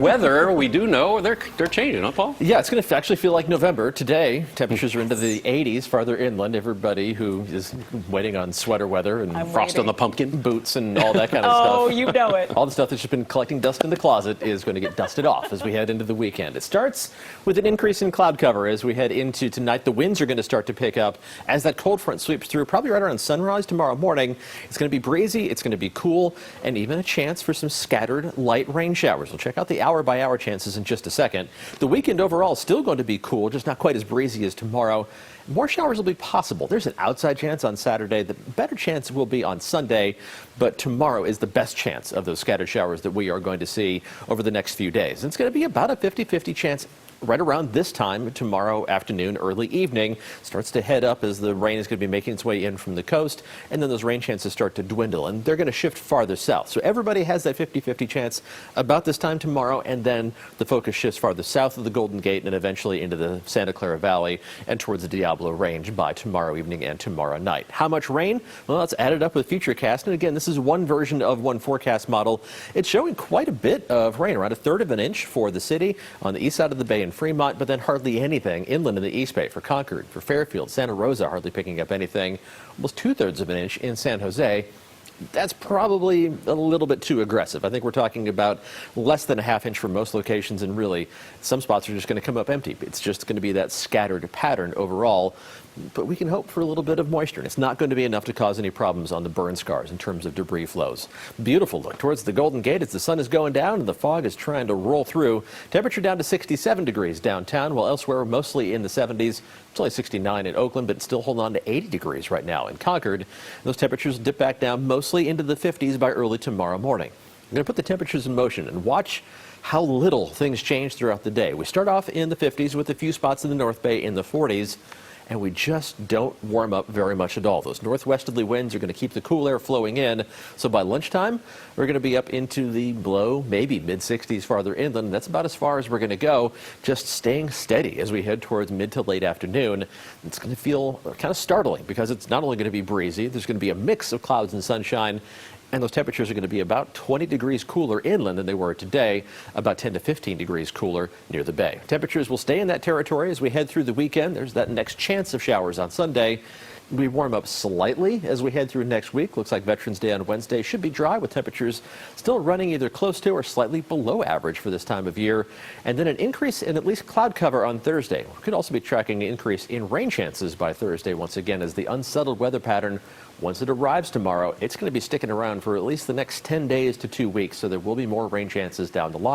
Weather, we do know they're changing, huh, Paul? Yeah, it's going to actually feel like November. Today, temperatures are into the 80s farther inland. Everybody who is waiting on sweater weather and Frost on the pumpkin. boots and all that kind of stuff. Oh, you know it. All the stuff that's just been collecting dust in the closet is going to get dusted off as we head into the weekend. It starts with an increase in cloud cover as we head into tonight. The winds are going to start to pick up as that cold front sweeps through, probably right around sunrise tomorrow morning. It's going to be breezy, it's going to be cool, and even a chance for some scattered light rain showers. We'll check out the hour-by-hour chances in just a second. The weekend overall is still going to be cool, just not quite as breezy as tomorrow. More showers will be possible. There's an outside chance on Saturday. The better chance will be on Sunday, but tomorrow is the best chance of those scattered showers that we are going to see over the next few days. It's going to be about a 50-50 chance right around this time tomorrow afternoon, early evening. Starts to head up as the rain is going to be making its way in from the coast, and then those rain chances start to dwindle, and they're going to shift farther south. So everybody has that 50-50 chance about this time tomorrow, and then the focus shifts farther south of the Golden Gate and eventually into the Santa Clara Valley and towards the Diablo Range by tomorrow evening and tomorrow night. How much rain? Well, let's add it up with FUTURECAST. And again, this is one version of one forecast model. It's showing quite a bit of rain, around 1/3 of an inch for the city on the east side of the bay in Fremont, but then hardly anything inland in the East Bay for Concord, for Fairfield, Santa Rosa, hardly picking up anything. Almost 2/3 of an inch in San Jose. That's probably a little bit too aggressive. I think we're talking about less than a ½ inch for most locations, and really some spots are just going to come up empty. It's just going to be that scattered pattern overall, but we can hope for a little bit of moisture. And it's not going to be enough to cause any problems on the burn scars in terms of debris flows. Beautiful look towards the Golden Gate as the sun is going down and the fog is trying to roll through. Temperature down to 67 degrees downtown, while elsewhere mostly in the 70s. It's only 69 in Oakland, but it's still holding on to 80 degrees right now in Concord. Those temperatures dip back down mostly into the 50s by early tomorrow morning. I'm going to put the temperatures in motion and watch how little things change throughout the day. We start off in the 50s with a few spots in the North Bay in the 40s. And we just don't warm up very much at all. Those northwesterly winds are going to keep the cool air flowing in. So by lunchtime, we're going to be up into the low, maybe mid-60s farther inland. And that's about as far as we're going to go, just staying steady as we head towards mid to late afternoon. It's going to feel kind of startling because it's not only going to be breezy, there's going to be a mix of clouds and sunshine. And those temperatures are going to be about 20 degrees cooler inland than they were today, about 10 to 15 degrees cooler near the bay. Temperatures will stay in that territory as we head through the weekend. There's that next chance of showers on Sunday. We warm up slightly as we head through next week. Looks like Veterans Day on Wednesday should be dry with temperatures still running either close to or slightly below average for this time of year. And then an increase in at least cloud cover on Thursday. We could also be tracking an increase in rain chances by Thursday once again as the unsettled weather pattern, once it arrives tomorrow, it's going to be sticking around for at least the next 10 days to 2 weeks. So there will be more rain chances down the line.